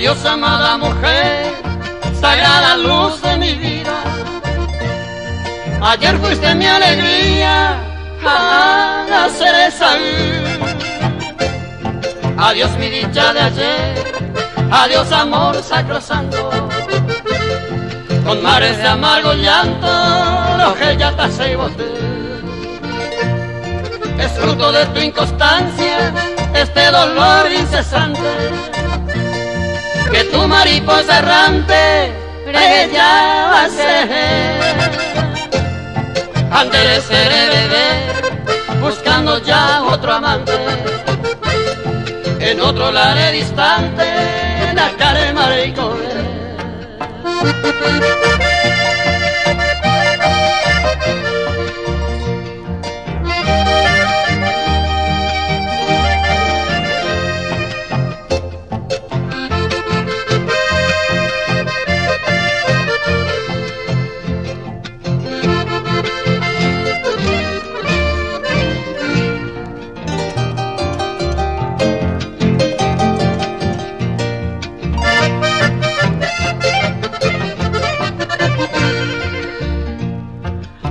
Adiós, amada mujer, sagrada luz de mi vida. Ayer fuiste mi alegría, a cereza. Adiós mi dicha de ayer, adiós amor sacrosanto. Con mares de amargo llanto, lo que ya te hace boté. Es fruto de tu inconstancia, este dolor incesante, que tu mariposa errante brillaba a ser. Antes de ser bebé, buscando ya otro amante, en otro lare distante, la calma y correr.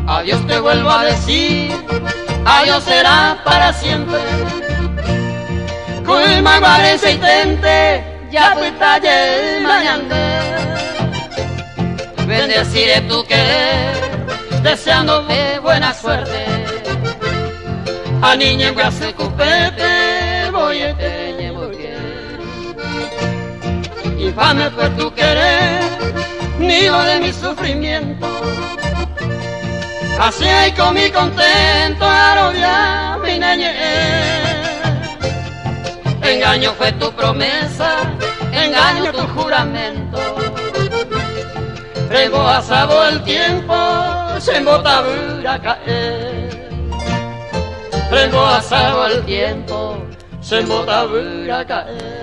Adiós te vuelvo a decir, adiós será para siempre. Culma guarese y tente, ya tu talle mañana. Bendeciré tu querer, deseándote buena suerte. A niña en guase cupete, voy a te porque infame fue tu querer, nido de mi sufrimiento. Así hay con mi contento arrobia mi niñez. Engaño fue tu promesa, engaño tu juramento. Reembozado el tiempo, se embotadura caer. Reembozado el tiempo, se embotadura caer.